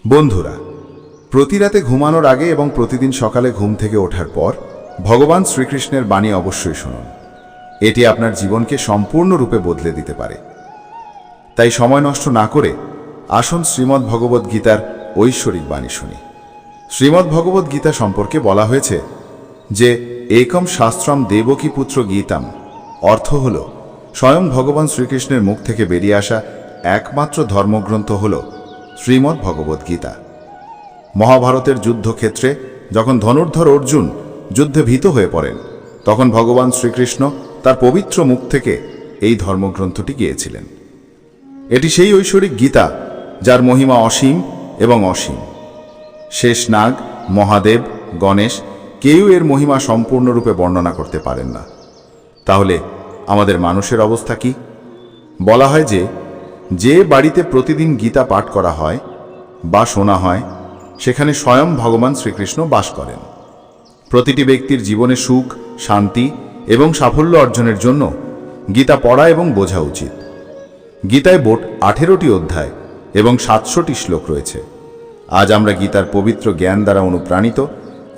বন্ধুরা, প্রতি রাতে ঘুমানোর আগে এবং প্রতিদিন সকালে ঘুম থেকে ওঠার পর ভগবান শ্রীকৃষ্ণের বাণী অবশ্যই শুনুন। এটি আপনার জীবনকে সম্পূর্ণরূপে বদলে দিতে পারে। তাই সময় নষ্ট না করে আসুন শ্রীমদ্ ভগবদ্ গীতার ঐশ্বরিক বাণী শুনি। শ্রীমদ্ ভগবদ্ গীতা সম্পর্কে বলা হয়েছে যে একম শাস্ত্রম দেবকী পুত্র গীতাম, অর্থ হল স্বয়ং ভগবান শ্রীকৃষ্ণের মুখ থেকে বেরিয়ে আসা একমাত্র ধর্মগ্রন্থ হল শ্রীমদ্ ভগবদ্ গীতা। মহাভারতের যুদ্ধক্ষেত্রে যখন ধনুর্ধর অর্জুন যুদ্ধে ভীত হয়ে পড়েন, তখন ভগবান শ্রীকৃষ্ণ তার পবিত্র মুখ থেকে এই ধর্মগ্রন্থটি গিয়েছিলেন। এটি সেই ঐশ্বরিক গীতা যার মহিমা অসীম এবং অসীম। শেষনাগ, মহাদেব, গণেশ কেউ এর মহিমা সম্পূর্ণরূপে বর্ণনা করতে পারেন না। তাহলে আমাদের মানুষের অবস্থা কি? বলা হয় যে বাড়িতে প্রতিদিন গীতা পাঠ করা হয় বা শোনা হয়, সেখানে স্বয়ং ভগবান শ্রীকৃষ্ণ বাস করেন। প্রতিটি ব্যক্তির জীবনে সুখ, শান্তি এবং সাফল্য অর্জনের জন্য গীতা পড়া এবং বোঝা উচিত। গীতায় মোট 18টি অধ্যায় এবং 700টি শ্লোক রয়েছে। আজ আমরা গীতার পবিত্র জ্ঞান দ্বারা অনুপ্রাণিত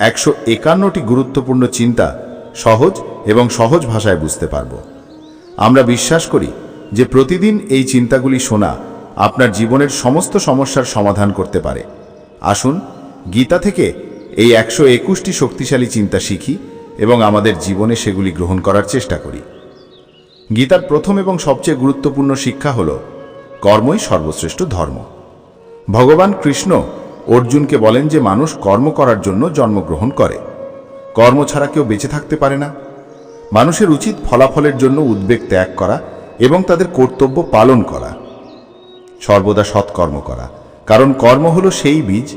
151টি গুরুত্বপূর্ণ চিন্তা সহজ এবং সহজ ভাষায় বুঝতে পারব। আমরা বিশ্বাস করি যে প্রতিদিন এই চিন্তাগুলি শোনা আপনার জীবনের সমস্ত সমস্যার সমাধান করতে পারে। আসুন গীতা থেকে এই 121টি শক্তিশালী চিন্তা শিখি এবং আমাদের জীবনে সেগুলি গ্রহণ করার চেষ্টা করি। গীতার প্রথম এবং সবচেয়ে গুরুত্বপূর্ণ শিক্ষা হল কর্মই সর্বশ্রেষ্ঠ ধর্ম। ভগবান কৃষ্ণ অর্জুনকে বলেন যে মানুষ কর্ম করার জন্য জন্মগ্রহণ করে, কর্ম ছাড়া কেউ বেঁচে থাকতে পারে না। মানুষের উচিত ফলাফলের জন্য উদ্বেগ ত্যাগ করা এবং তাদের কর্তব্য পালন করা, সর্বদা সৎকর্ম করা, কারণ কর্ম হলো সেই বীজ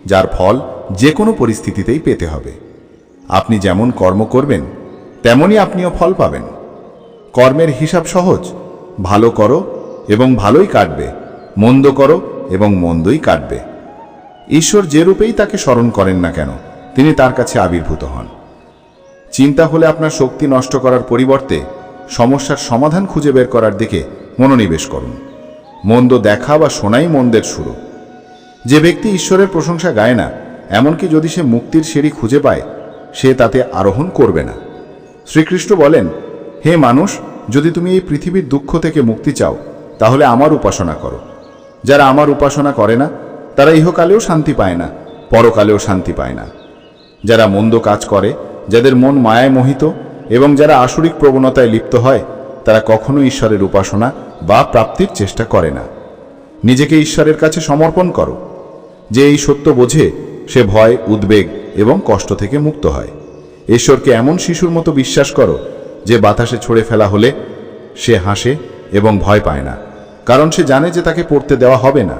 যার ফল যে কোনো পরিস্থিতিতেই পেতে হবে। আপনি যেমন কর্ম করবেন তেমনই আপনিও ফল পাবেন। কর্মের হিসাব সহজ, ভালো করো এবং ভালোই কাটবে, মন্দ করো এবং মন্দই কাটবে। ঈশ্বর যে রূপেই তাকে স্মরণ করেন না কেন, তিনি তার কাছে আবির্ভূত হন। চিন্তা হলে আপনার শক্তি নষ্ট করার পরিবর্তে সমস্যার সমাধান খুঁজে বের করার দিকে মনোনিবেশ করুন। মন্দ দেখা বা শোনাই মন্দের শুরু। যে ব্যক্তি ঈশ্বরের প্রশংসা গায় না, এমনকি যদি সে মুক্তির সিঁড়ি খুঁজে পায়, সে তাতে আরোহণ করবে না। শ্রীকৃষ্ণ বলেন, হে মানুষ, যদি তুমি এই পৃথিবীর দুঃখ থেকে মুক্তি চাও, তাহলে আমার উপাসনা করো। যারা আমার উপাসনা করে না, তারা ইহকালেও শান্তি পায় না, পরকালেও শান্তি পায় না। যারা মন্দ কাজ করে, যাদের মন মায়ায় মোহিত এবং যারা আসরিক প্রবণতায় লিপ্ত হয়, তারা কখনো ঈশ্বরের উপাসনা বা প্রাপ্তির চেষ্টা করে না। নিজেকে ঈশ্বরের কাছে সমর্পণ করো। যে এই সত্য বোঝে, সে ভয়, উদ্বেগ এবং কষ্ট থেকে মুক্ত হয়। ঈশ্বরকে এমন শিশুর মতো বিশ্বাস করো যে বাতাসে ছড়ে ফেলা হলে সে হাসে এবং ভয় পায় না, কারণ সে জানে যে তাকে পড়তে দেওয়া হবে না।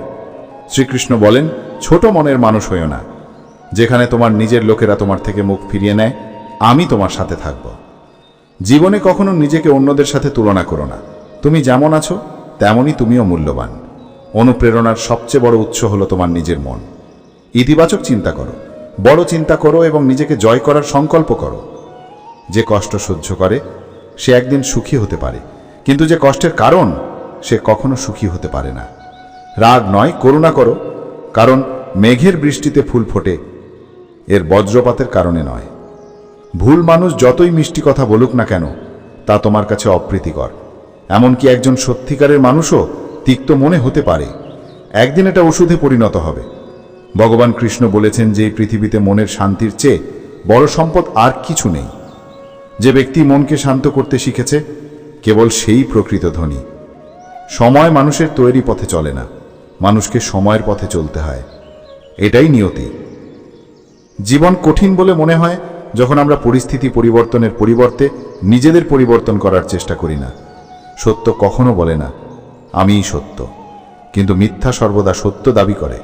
শ্রীকৃষ্ণ বলেন, ছোট মনের মানুষ হইও না। যেখানে তোমার নিজের লোকেরা তোমার থেকে মুখ ফিরিয়ে নেয়, আমি তোমার সাথে থাকব। জীবনে কখনো নিজেকে অন্যদের সাথে তুলনা করো না। তুমি যেমন আছো তেমনই তুমিও মূল্যবান। অনুপ্রেরণার সবচেয়ে বড় উৎস হলো তোমার নিজের মন। ইতিবাচক চিন্তা করো, বড় চিন্তা করো এবং নিজেকে জয় করার সংকল্প করো। যে কষ্ট সহ্য করে সে একদিন সুখী হতে পারে, কিন্তু যে কষ্টের কারণ সে কখনো সুখী হতে পারে না। রাগ নয়, করুণা করো, কারণ মেঘের বৃষ্টিতে ফুল ফোটে, এর বজ্রপাতের কারণে নয়। ভুল মানুষ যতই মিষ্টি কথা বলুক না কেন, তা তোমার কাছে অপ্রীতিকর। এমনকি একজন সত্যিকারের মানুষও তিক্ত মনে হতে পারে। একদিন এটা ওষুধে পরিণত হবে। ভগবান কৃষ্ণ বলেছেন যে এই পৃথিবীতে মনের শান্তির চেয়ে বড় সম্পদ আর কিছু নেই। যে ব্যক্তি মনকে শান্ত করতে শিখেছে, কেবল সেই প্রকৃত ধনী। সময় মানুষের তৈরি পথে চলে না, মানুষকে সময়ের পথে চলতে হয়। এটাই নিয়তি। জীবন কঠিন বলে মনে হয় যখন আমরা পরিস্থিতি পরিবর্তনের পরিবর্তে নিজেদের পরিবর্তন করার চেষ্টা করি না। সত্য কখনো বলে না আমিই সত্য, কিন্তু মিথ্যা সর্বদা সত্য দাবি করে।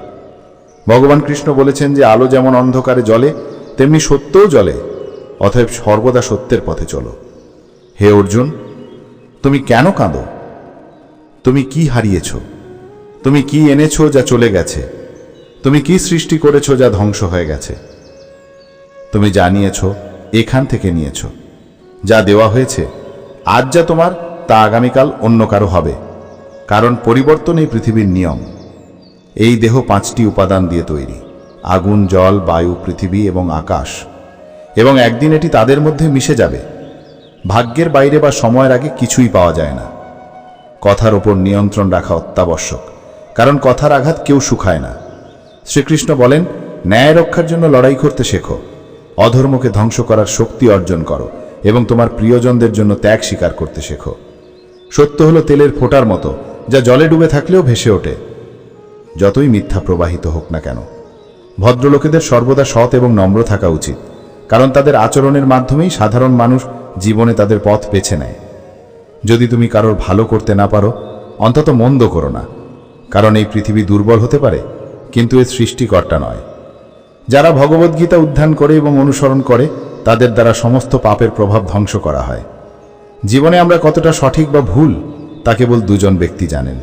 ভগবান কৃষ্ণ বলেছেন যে আলো যেমন অন্ধকারে জ্বলে, তেমনি সত্যও জ্বলে। অতএব সর্বদা সত্যের পথে চলো। হে অর্জুন, তুমি কেন কাঁদো? তুমি কি হারিয়েছ? তুমি কি এনেছো যা চলে গেছে? তুমি কি সৃষ্টি করেছো যা ধ্বংস হয়ে গেছে? তুমি যা নিয়েছ এখান থেকে নিয়েছ। যা দেওয়া হয়েছে আজ যা তোমার, তা আগামীকাল অন্য কারো হবে, কারণ পরিবর্তন এই পৃথিবীর নিয়ম। এই দেহ 5টি উপাদান দিয়ে তৈরি: আগুন, জল, বায়ু, পৃথিবী এবং আকাশ। এবং একদিন এটি তাদের মধ্যে মিশে যাবে। ভাগ্যের বাইরে বা সময়ের আগে কিছুই পাওয়া যায় না। কথার ওপর নিয়ন্ত্রণ রাখা অত্যাবশ্যক, কারণ কথার আঘাত কেউ শুকায় না। শ্রীকৃষ্ণ বলেন, ন্যায় রক্ষার জন্য লড়াই করতে শেখো, অধর্মকে ধ্বংস করার শক্তি অর্জন করো এবং তোমার প্রিয়জনদের জন্য ত্যাগ স্বীকার করতে শেখো। সত্য হলো তেলের ফোঁটার মতো, যা জলে ডুবে থাকলেও ভেসে ওঠে, যতই মিথ্যা প্রবাহিত হোক না কেন। ভদ্রলোকেদের সর্বদা সৎ এবং নম্র থাকা উচিত, কারণ তাদের আচরণের মাধ্যমেই সাধারণ মানুষ জীবনে তাদের পথ বেছে নেয়। যদি তুমি কারোর ভালো করতে না পারো, অন্তত মন্দ করো না, কারণ এই পৃথিবী দুর্বল হতে পারে, কিন্তু এর সৃষ্টিকর্তা নয়। যারা ভগবদ্গীতা উদ্ধান করে এবং অনুসরণ করে, তাদের দ্বারা সমস্ত পাপের প্রভাব ধ্বংস করা হয়। জীবনে আমরা কতটা সঠিক বা ভুল, তা কেবল দুজন ব্যক্তি জানেন: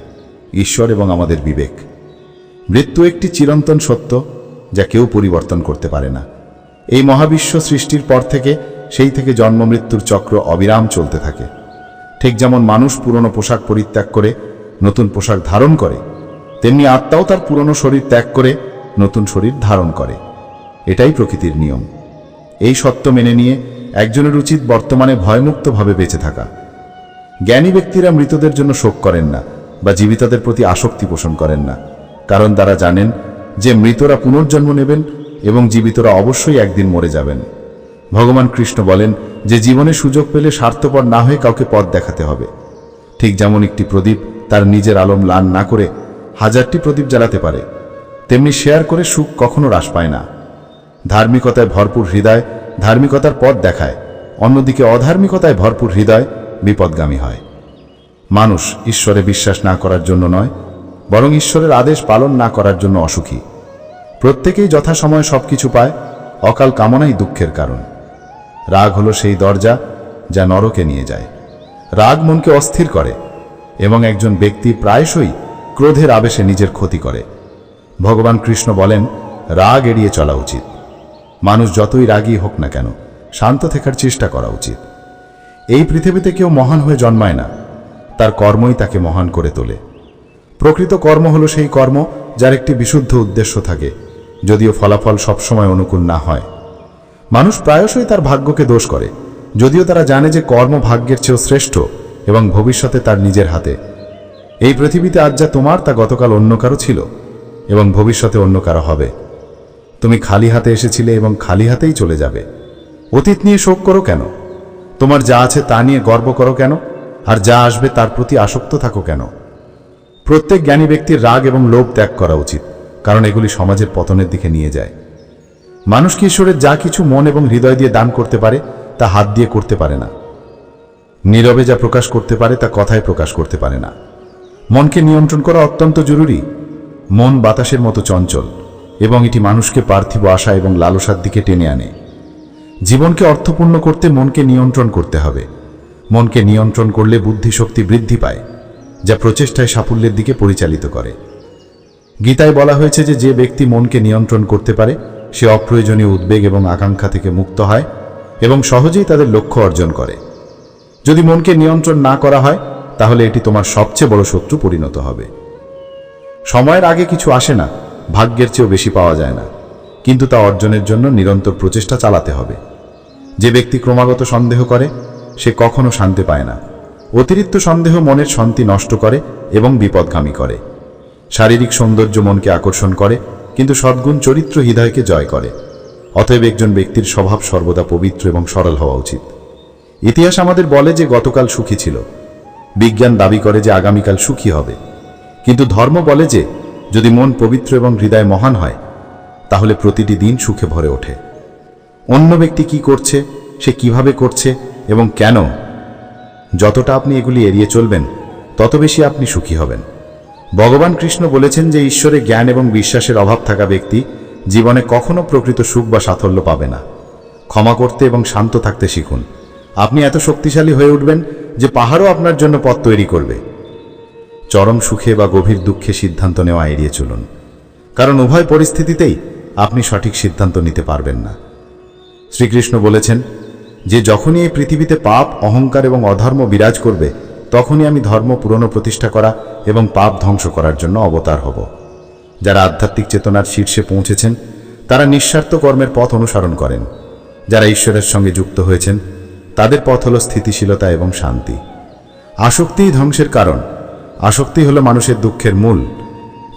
ঈশ্বর এবং আমাদের বিবেক। মৃত্যু একটি চিরন্তন সত্য, যা কেউ পরিবর্তন করতে পারে না। এই মহাবিশ্ব সৃষ্টির পর থেকে সেই থেকে জন্ম মৃত্যুর চক্র অবিরাম চলতে থাকে। ঠিক যেমন মানুষ পুরনো পোশাক পরিত্যাগ করে নতুন পোশাক ধারণ করে, তেমনি আত্মাও তার পুরনো শরীর ত্যাগ করে নতুন শরীর ধারণ করে। এটাই প্রকৃতির নিয়ম। এই সত্য মেনে নিয়ে একজনের উচিত বর্তমানে ভয়মুক্তভাবে বেঁচে থাকা। জ্ঞানী ব্যক্তিরা মৃতদের জন্য শোক করেন না বা জীবিতদের প্রতি আসক্তি পোষণ করেন না, কারণ তারা জানেন যে মৃতরা পুনর্জন্ম নেবেন এবং জীবিতরা অবশ্যই একদিন মরে যাবেন। ভগবান কৃষ্ণ বলেন যে জীবনে সুযোগ পেলে স্বার্থপর না হয়ে কাউকে পথ দেখাতে হবে। ঠিক যেমন একটি প্রদীপ তার নিজের আলো ম্লান না করে 1000টি প্রদীপ জ্বালাতে পারে, তেমনি শেয়ার করে সুখ কখনো হ্রাস পায় না। ধার্মিকতায় ভরপুর হৃদয় ধার্মিকতার পথ দেখায়, অন্যদিকে অধার্মিকতায় ভরপুর হৃদয় বিপদগামী হয়। মানুষ ঈশ্বরে বিশ্বাস না করার জন্য নয়, বরং ঈশ্বরের আদেশ পালন না করার জন্য অসুখী। প্রত্যেকেই যথাসময়ে সবকিছু পায়, অকাল কামনাই দুঃখের কারণ। রাগ হলো সেই দরজা যা নরকে নিয়ে যায়। রাগ মনকে অস্থির করে এবং একজন ব্যক্তি প্রায়শই ক্রোধের আবেশে নিজের ক্ষতি করে। ভগবান কৃষ্ণ বলেন, রাগ এড়িয়ে চলা উচিত। মানুষ যতই রাগী হোক না কেন, শান্ত থাকার চেষ্টা করা উচিত। এই পৃথিবীতে কেউ মহান হয়ে জন্মায় না, তার কর্মই তাকে মহান করে তোলে। প্রকৃত কর্ম হলো সেই কর্ম যার একটি বিশুদ্ধ উদ্দেশ্য থাকে, যদিও ফলাফল সবসময় অনুকূল না হয়। মানুষ প্রায়শই তার ভাগ্যকে দোষ করে, যদিও তারা জানে যে কর্ম ভাগ্যের চেয়েও শ্রেষ্ঠ এবং ভবিষ্যতে তার নিজের হাতে। এই পৃথিবীতে আজ যা তোমার, তা গতকাল অন্য কারো ছিল এবং ভবিষ্যতে অন্য কারো হবে। তুমি খালি হাতে এসেছিলে এবং খালি হাতেই চলে যাবে। অতীত নিয়ে শোক করো কেন? তোমার যা আছে তা নিয়ে গর্ব করো কেন? আর যা আসবে তার প্রতি আসক্ত থাকো কেন? প্রত্যেক জ্ঞানী ব্যক্তির রাগ এবং লোভ ত্যাগ করা উচিত, কারণ এগুলি সমাজের পতনের দিকে নিয়ে যায়। মানুষকে ঈশ্বরের যা কিছু মন এবং হৃদয় দিয়ে দান করতে পারে, তা হাত দিয়ে করতে পারে না। নীরবে যা প্রকাশ করতে পারে, তা কথায় প্রকাশ করতে পারে না। মনকে নিয়ন্ত্রণ করা অত্যন্ত জরুরি। মন বাতাসের মতো চঞ্চল এবং এটি মানুষকে পার্থিব আশা এবং লালসার দিকে টেনে আনে। জীবনকে অর্থপূর্ণ করতে মনকে নিয়ন্ত্রণ করতে হবে। মনকে নিয়ন্ত্রণ করলে বুদ্ধিশক্তি বৃদ্ধি পায়, যা প্রচেষ্টায় সাফল্যের দিকে পরিচালিত করে। গীতায় বলা হয়েছে যে যে ব্যক্তি মনকে নিয়ন্ত্রণ করতে পারে, সে অপ্রয়োজনীয় উদ্বেগ এবং আকাঙ্ক্ষা থেকে মুক্ত হয় এবং সহজেই তাদের লক্ষ্য অর্জন করে। যদি মনকে নিয়ন্ত্রণ না করা হয়, তাহলে এটি তোমার সবচেয়ে বড় শত্রু পরিণত হবে। সময়ের আগে কিছু আসে না, ভাগ্যের চেয়েও বেশি পাওয়া যায় না, কিন্তু তা অর্জনের জন্য নিরন্তর প্রচেষ্টা চালাতে হবে। যে ব্যক্তি ক্রমাগত সন্দেহ করে, সে কখনো শান্তি পায় না। অতিরিক্ত সন্দেহ মনের শান্তি নষ্ট করে এবং বিপদগামী করে। শারীরিক সৌন্দর্য মনকে আকর্ষণ করে, কিন্তু সদ্গুণ চরিত্র হৃদয়কে জয় করে। অতএব একজন ব্যক্তির স্বভাব সর্বদা পবিত্র এবং সরল হওয়া উচিত। ইতিহাস আমাদের বলে যে গতকাল সুখী ছিল। বিজ্ঞান দাবি করে যে আগামীকাল সুখী হবে, কিন্তু ধর্ম বলে যে যদি মন পবিত্র এবং হৃদয় মহান হয়, তাহলে প্রতিটি দিন সুখে ভরে ওঠে। অন্য ব্যক্তি কি করছে, সে কিভাবে করছে এবং কেন, যতটা আপনি এগুলি এড়িয়ে চলবেন, তত বেশি আপনি সুখী হবেন। ভগবান কৃষ্ণ বলেছেন যে ঈশ্বরে জ্ঞান এবং বিশ্বাসের অভাব থাকা ব্যক্তি জীবনে কখনো প্রকৃত সুখ বা সাফল্য পাবে না। ক্ষমা করতে এবং শান্ত থাকতে শিখুন। আপনি এত শক্তিশালী হয়ে উঠবেন যে পাহাড়ও আপনার জন্য পথ তৈরি করবে। চরম সুখে বা গভীর দুঃখে সিদ্ধান্ত নেওয়া এড়িয়ে চলুন, কারণ উভয় পরিস্থিতিতেই আপনি সঠিক সিদ্ধান্ত নিতে পারবেন না। শ্রীকৃষ্ণ বলেছেন যে যখনই এই পৃথিবীতে পাপ, অহংকার এবং অধর্ম বিরাজ করবে, তখনই আমি ধর্ম পুনঃপ্রতিষ্ঠা করা এবং পাপ ধ্বংস করার জন্য অবতার হব। যারা আধ্যাত্মিক চেতনার শীর্ষে পৌঁছেছেন তারা নিঃস্বার্থ কর্মের পথ অনুসরণ করেন। যারা ঈশ্বরের সঙ্গে যুক্ত হয়েছেন তাদের পথ হল স্থিতিশীলতা এবং শান্তি। আসক্তিই ধ্বংসের কারণ। আসক্তি হলো মানুষের দুঃখের মূল।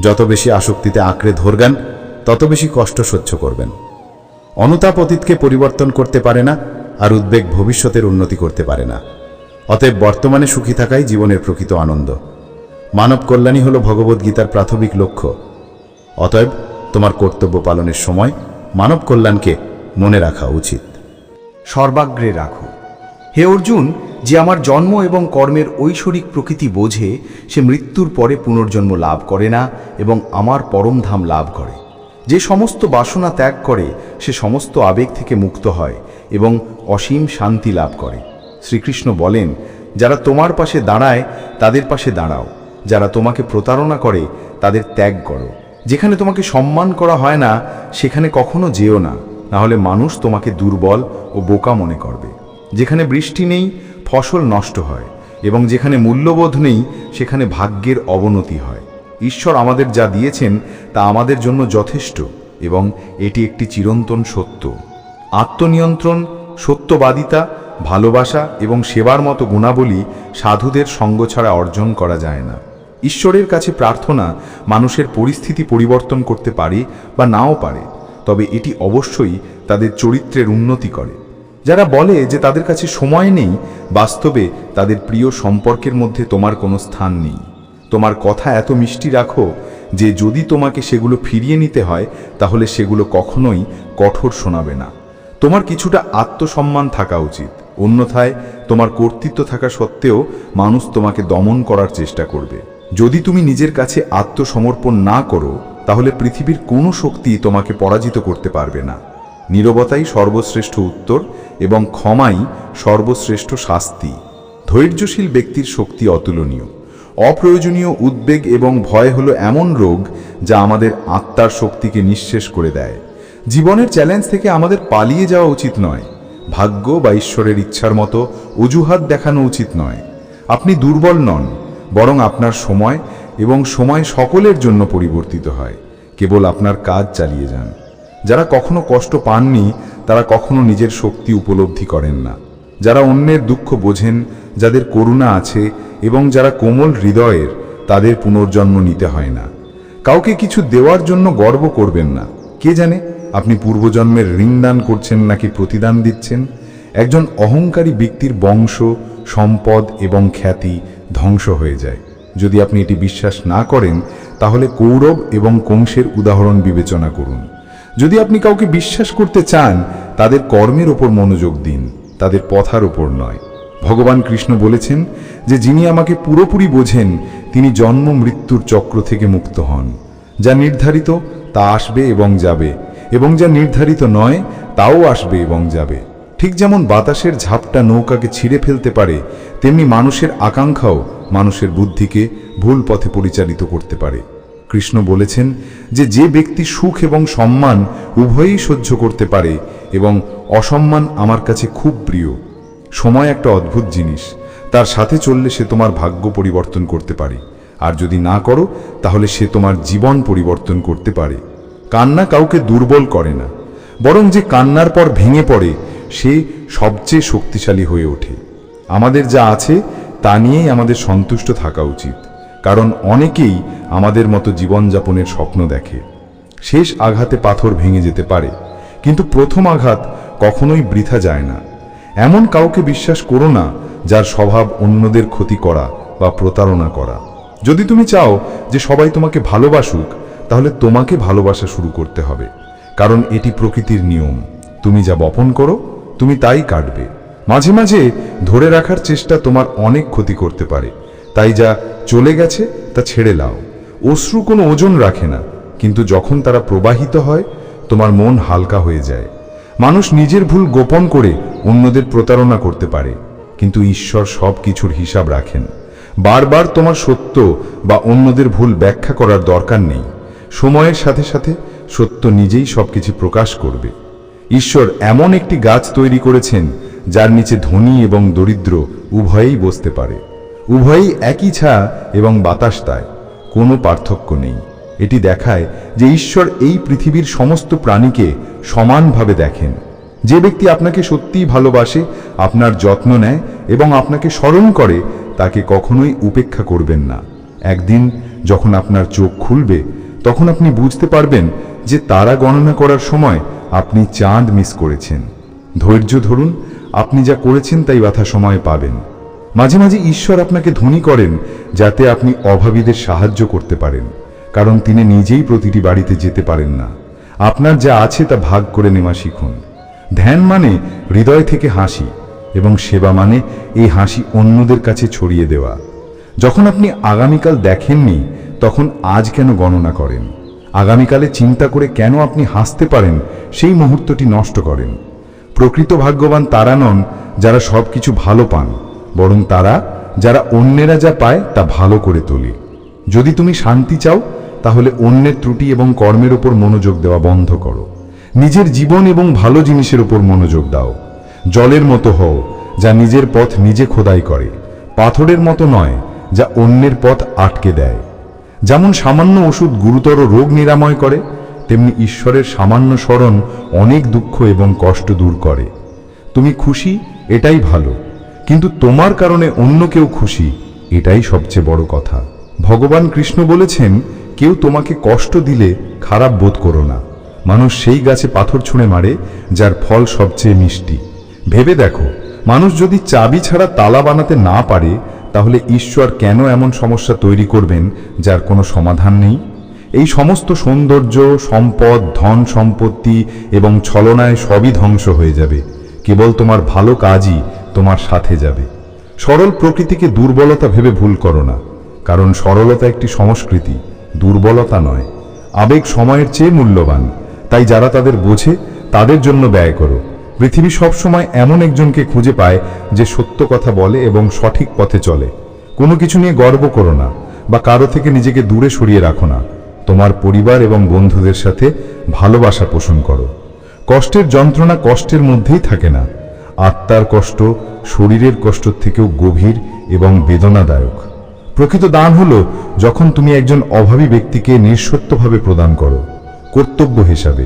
যত বেশি আসক্তিতে আঁকড়ে ধরবেন তত বেশি কষ্ট সহ্য করবেন। অনুতাপ অতীতকে পরিবর্তন করতে পারে না, আর উদ্বেগ ভবিষ্যতের উন্নতি করতে পারে না। অতএব বর্তমানে সুখী থাকাই জীবনের প্রকৃত আনন্দ। মানব কল্যাণই হল ভগবদ্গীতার প্রাথমিক লক্ষ্য। অতএব তোমার কর্তব্য পালনের সময় মানব কল্যাণকে মনে রাখা উচিত। সর্বাগ্রে রাখো। হে অর্জুন, যে আমার জন্ম এবং কর্মের ঐশ্বরিক প্রকৃতি বোঝে সে মৃত্যুর পরে পুনর্জন্ম লাভ করে না এবং আমার পরমধাম লাভ করে। যে সমস্ত বাসনা ত্যাগ করে সে সমস্ত আবেগ থেকে মুক্ত হয় এবং অসীম শান্তি লাভ করে। শ্রীকৃষ্ণ বলেন, যারা তোমার পাশে দাঁড়ায় তাদের পাশে দাঁড়াও, যারা তোমাকে প্রতারণা করে তাদের ত্যাগ করো। যেখানে তোমাকে সম্মান করা হয় না সেখানে কখনো যেও না, নাহলে মানুষ তোমাকে দুর্বল ও বোকা মনে করবে। যেখানে বৃষ্টি নেই ফসল নষ্ট হয়, এবং যেখানে মূল্যবোধ নেই সেখানে ভাগ্যের অবনতি হয়। ঈশ্বর আমাদের যা দিয়েছেন তা আমাদের জন্য যথেষ্ট, এবং এটি একটি চিরন্তন সত্য। আত্মনিয়ন্ত্রণ, সত্যবাদিতা, ভালোবাসা এবং সেবার মতো গুণাবলী সাধুদের সঙ্গ ছাড়া অর্জন করা যায় না। ঈশ্বরের কাছে প্রার্থনা মানুষের পরিস্থিতি পরিবর্তন করতে পারে বা নাও পারে, তবে এটি অবশ্যই তাদের চরিত্রের উন্নতি করে। যারা বলে যে তাদের কাছে সময় নেই, বাস্তবে তাদের প্রিয় সম্পর্কের মধ্যে তোমার কোনো স্থান নেই। তোমার কথা এত মিষ্টি রাখো যে যদি তোমাকে সেগুলো ফিরিয়ে নিতে হয় তাহলে সেগুলো কখনোই কঠোর শোনাবে না। তোমার কিছুটা আত্মসম্মান থাকা উচিত, অন্যথায় তোমার কর্তৃত্ব থাকা সত্ত্বেও মানুষ তোমাকে দমন করার চেষ্টা করবে। যদি তুমি নিজের কাছে আত্মসমর্পণ না করো তাহলে পৃথিবীর কোনো শক্তি তোমাকে পরাজিত করতে পারবে না। নীরবতাই সর্বশ্রেষ্ঠ উত্তর এবং ক্ষমাই সর্বশ্রেষ্ঠ শাস্তি। ধৈর্যশীল ব্যক্তির শক্তি অতুলনীয়। অপ্রয়োজনীয় উদ্বেগ এবং ভয় হলো এমন রোগ যা আমাদের আত্মার শক্তিকে নিঃশেষ করে দেয়। জীবনের চ্যালেঞ্জ থেকে আমাদের পালিয়ে যাওয়া উচিত নয়। ভাগ্য বা ঈশ্বরের ইচ্ছার মতো অজুহাত দেখানো উচিত নয়। আপনি দুর্বল নন, বরং আপনার সময় এবং সময় সকলের জন্য পরিবর্তিত হয়। কেবল আপনার কাজ চালিয়ে যান। যারা কখনো কষ্ট পাননি তারা কখনো নিজের শক্তি উপলব্ধি করেন না। যারা অন্যের দুঃখ বোঝেন, যাদের করুণা আছে এবং যারা কোমল হৃদয়ের, তাদের পুনর্জন্ম নিতে হয় না। কাউকে কিছু দেওয়ার জন্য গর্ব করবেন না। কে জানে আপনি পূর্বজন্মের ঋণদান করছেন নাকি প্রতিদান দিচ্ছেন। একজন অহংকারী ব্যক্তির বংশ, সম্পদ এবং খ্যাতি ধ্বংস হয়ে যায়। যদি আপনি এটি বিশ্বাস না করেন তাহলে কৌরব এবং কংসের উদাহরণ বিবেচনা করুন। যদি আপনি কাউকে বিশ্বাস করতে চান তাদের কর্মের ওপর মনোযোগ দিন, তাদের পথার ওপর নয়। ভগবান কৃষ্ণ বলেছেন যে যিনি আমাকে পুরোপুরি বোঝেন তিনি জন্ম মৃত্যুর চক্র থেকে মুক্ত হন। যা নির্ধারিত তা আসবে এবং যাবে, এবং যা নির্ধারিত নয় তাও আসবে এবং যাবে। ঠিক যেমন বাতাসের ঝাপটা নৌকাকে ছিঁড়ে ফেলতে পারে, তেমনি মানুষের আকাঙ্ক্ষাও মানুষের বুদ্ধিকে ভুল পথে পরিচালিত করতে পারে। কৃষ্ণ বলেছেন যে যে ব্যক্তি সুখ এবং সম্মান উভয়ই সহ্য করতে পারে, এবং অসম্মান আমার কাছে খুব প্রিয়। সময় একটা অদ্ভুত জিনিস, তার সাথে চললে সে তোমার ভাগ্য পরিবর্তন করতে পারে, আর যদি না করো তাহলে সে তোমার জীবন পরিবর্তন করতে পারে। কান্না কাউকে দুর্বল করে না, বরং যে কান্নার পর ভেঙে পড়ে সে সবচেয়ে শক্তিশালী হয়ে ওঠে। আমাদের যা আছে তা নিয়েই আমাদের সন্তুষ্ট থাকা উচিত, কারণ অনেকেই আমাদের মতো জীবনযাপনের স্বপ্ন দেখে। শেষ আঘাতে পাথর ভেঙে যেতে পারে, কিন্তু প্রথম আঘাত কখনোই বৃথা যায় না। এমন কাউকে বিশ্বাস করো না যার স্বভাব অন্যদের ক্ষতি করা বা প্রতারণা করা। যদি তুমি চাও যে সবাই তোমাকে ভালোবাসুক তাহলে তোমাকে ভালোবাসা শুরু করতে হবে, কারণ এটি প্রকৃতির নিয়ম। তুমি যা বপন করো তুমি তাই কাটবে। মাঝে মাঝে ধরে রাখার চেষ্টা তোমার অনেক ক্ষতি করতে পারে, তাই যা চলে গেছে তা ছেড়ে লাও। অশ্রু কোনো ওজন রাখে না, কিন্তু যখন তারা প্রবাহিত হয় তোমার মন হালকা হয়ে যায়। মানুষ নিজের ভুল গোপন করে অন্যদের প্রতারণা করতে পারে, কিন্তু ঈশ্বর সব কিছুর হিসাব রাখেন। বারবার তোমার সত্য বা অন্যদের ভুল ব্যাখ্যা করার দরকার নেই। সময়ের সাথে সাথে সত্য নিজেই সবকিছু প্রকাশ করবে। ঈশ্বর এমন একটি গাছ তৈরি করেছেন যার নিচে ধনী এবং দরিদ্র উভয়েই বসতে পারে। উভয়েই একই ছায়া এবং বাতাস দেয়, কোনো পার্থক্য নেই। এটি দেখায় যে ঈশ্বর এই পৃথিবীর সমস্ত প্রাণীকে সমানভাবে দেখেন। যে ব্যক্তি আপনাকে সত্যিই ভালোবাসে, আপনার যত্ন নেয় এবং আপনাকে স্মরণ করে, তাকে কখনোই উপেক্ষা করবেন না। একদিন যখন আপনার চোখ খুলবে, তখন আপনি বুঝতে পারবেন যে তারা গণনা করার সময় আপনি চাঁদ মিস করেছেন। ধৈর্য ধরুন, আপনি যা করেছেন তাই যথাসময়ে পাবেন। মাঝে মাঝে ঈশ্বর আপনাকে ধনী করেন যাতে আপনি অভাবীদের সাহায্য করতে পারেন, কারণ তিনি নিজেই প্রতিটি বাড়িতে যেতে পারেন না। আপনার যা আছে তা ভাগ করে নেওয়া শিখুন। ধ্যান মানে হৃদয় থেকে হাসি, এবং সেবা মানে এই হাসি অন্যদের কাছে ছড়িয়ে দেওয়া। যখন আপনি আগামীকাল দেখেননি, তখন আজ কেন গণনা করেন? আগামীকালে চিন্তা করে কেন আপনি হাসতে পারেন সেই মুহূর্তটি নষ্ট করেন? প্রকৃত ভাগ্যবান তারা নন যারা সব কিছু ভালো পান, বরং তারা যারা অন্যেরা যা পায় তা ভালো করে তোলে। যদি তুমি শান্তি চাও, তাহলে অন্যের ত্রুটি এবং কর্মের উপর মনোযোগ দেওয়া বন্ধ করো। নিজের জীবন এবং ভালো জিনিসের উপর মনোযোগ দাও। জলের মতো হও, যা নিজের পথ নিজে খোদাই করে, পাথরের মতো নয় যা অন্যের পথ আটকে দেয়। যেমন সামান্য ওষুধ গুরুতর রোগ নিরাময় করে, তেমনি ঈশ্বরের সামান্য স্মরণ অনেক দুঃখ এবং কষ্ট দূর করে। তুমি খুশি, এটাই ভালো, কিন্তু তোমার কারণে অন্য কেউ খুশি, এটাই সবচেয়ে বড় কথা। ভগবান কৃষ্ণ বলেছেন, কেউ তোমাকে কষ্ট দিলে খারাপ বোধ করো না। মানুষ সেই গাছে পাথর ছুঁড়ে মারে যার ফল সবচেয়ে মিষ্টি। ভেবে দেখো, মানুষ যদি চাবি ছাড়া তালা বানাতে না পারে, তাহলে ঈশ্বর কেন এমন সমস্যা তৈরি করবেন যার কোনো সমাধান নেই? এই সমস্ত সৌন্দর্য, সম্পদ, ধন সম্পত্তি এবং ছলনায় সবই ধ্বংস হয়ে যাবে। কেবল তোমার ভালো কাজই তোমার সাথে যাবে। সরল প্রকৃতিকে দুর্বলতা ভেবে ভুল করো না, কারণ সরলতা একটি সংস্কৃতি, দুর্বলতা নয়। আবেগ সময়ের চেয়ে মূল্যবান, তাই যারা তাদের বোঝে তাদের জন্য ব্যয় করো। পৃথিবী সবসময় এমন একজনকে খুঁজে পায় যে সত্য কথা বলে এবং সঠিক পথে চলে। কোনো কিছু নিয়ে গর্ব করো না বা কারো থেকে নিজেকে দূরে সরিয়ে রাখো না। তোমার পরিবার এবং বন্ধুদের সাথে ভালোবাসা পোষণ করো। কষ্টের যন্ত্রণা কষ্টের মধ্যেই থাকে না। আত্মার কষ্ট শরীরের কষ্টের থেকেও গভীর এবং বেদনাদায়ক। প্রকৃত দান হলো যখন তুমি একজন অভাবী ব্যক্তিকে নিঃস্বার্থভাবে প্রদান করো, কর্তব্য হিসাবে।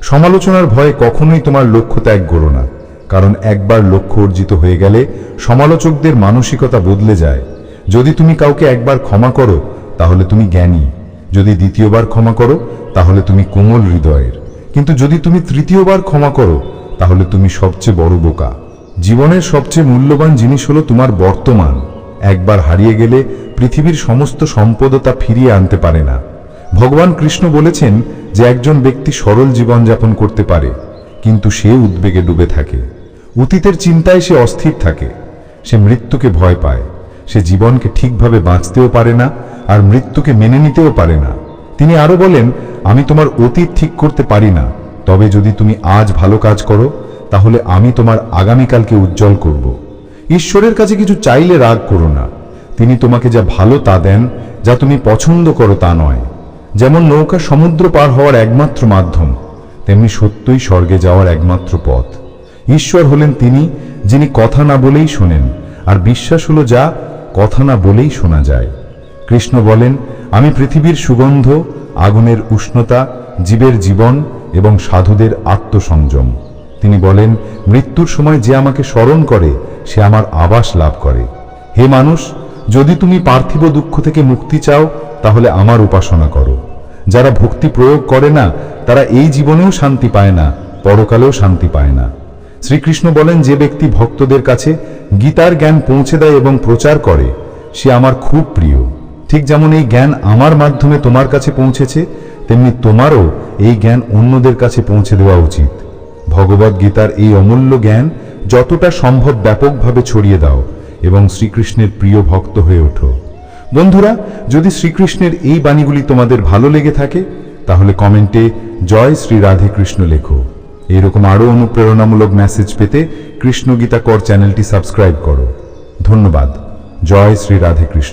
সমালোচনার ভয়ে কখনোই তোমার লক্ষ্য ত্যাগ করো না, কারণ একবার লক্ষ্য অর্জিত হয়ে গেলে সমালোচকদের মানসিকতা বদলে যায়। যদি তুমি কাউকে একবার ক্ষমা করো, তাহলে তুমি জ্ঞানী। যদি দ্বিতীয়বার ক্ষমা করো, তাহলে তুমি কোমল হৃদয়ের। কিন্তু যদি তুমি তৃতীয়বার ক্ষমা করো, তাহলে তুমি সবচেয়ে বড় বোকা। জীবনের সবচেয়ে মূল্যবান জিনিস হলো তোমার বর্তমান। একবার হারিয়ে গেলে পৃথিবীর সমস্ত সম্পদও তা ফিরিয়ে আনতে পারে না। ভগবান কৃষ্ণ বলেছেন যে একজন ব্যক্তি সরল জীবনযাপন করতে পারে, কিন্তু সে উদ্বেগে ডুবে থাকে। অতীতের চিন্তায় সে অস্থির থাকে, সে মৃত্যুকে ভয় পায়, সে জীবনকে ঠিকভাবে বাঁচতেও পারে না আর মৃত্যুকে মেনে নিতেও পারে না। তিনি আরো বলেন, আমি তোমার অতীত ঠিক করতে পারি না, তবে যদি তুমি আজ ভালো কাজ করো, তাহলে আমি তোমার আগামীকালকে উজ্জ্বল করব। ঈশ্বরের কাছে কিছু চাইলে রাগ করো না। তিনি তোমাকে যা ভালো তা দেন, যা তুমি পছন্দ করো তা নয়। যেমন নৌকা সমুদ্র পার হওয়ার একমাত্র মাধ্যম, তেমনি সত্যই স্বর্গে যাওয়ার একমাত্র পথ। ঈশ্বর হলেন তিনি যিনি কথা না বলেই শোনেন, আর বিশ্বাস হলো যা কথা না বলেই শোনা যায়। কৃষ্ণ বলেন, আমি পৃথিবীর সুগন্ধ, আগুনের উষ্ণতা, জীবের জীবন এবং সাধুদের আত্মসংযম। তিনি বলেন, মৃত্যুর সময় যে আমাকে স্মরণ করে সে আমার আবাস লাভ করে। হে মানুষ, যদি তুমি পার্থিব দুঃখ থেকে মুক্তি চাও, তাহলে আমার উপাসনা করো। যারা ভক্তি প্রয়োগ করে না, তারা এই জীবনেও শান্তি পায় না, পরকালেও শান্তি পায় না। শ্রীকৃষ্ণ বলেন, যে ব্যক্তি ভক্তদের কাছে গীতার জ্ঞান পৌঁছে দেয় এবং প্রচার করে, সে আমার খুব প্রিয়। ঠিক যেমন এই জ্ঞান আমার মাধ্যমে তোমার কাছে পৌঁছেছে, তেমনি তোমারও এই জ্ঞান অন্যদের কাছে পৌঁছে দেওয়া উচিত। ভগবদ গীতার এই অমূল্য জ্ঞান যতটা সম্ভব ব্যাপকভাবে ছড়িয়ে দাও এবং শ্রীকৃষ্ণের প্রিয় ভক্ত হয়ে ওঠো। বন্ধুরা, যদি শ্রীকৃষ্ণের এই বাণীগুলি তোমাদের ভালো লেগে থাকে, তাহলে কমেন্টে জয় শ্রী রাধে কৃষ্ণ লেখো। এরকম আরও অনুপ্রেরণামূলক মেসেজ পেতে কৃষ্ণ গীতা কর চ্যানেলটি সাবস্ক্রাইব করো। ধন্যবাদ। জয় শ্রী রাধে কৃষ্ণ।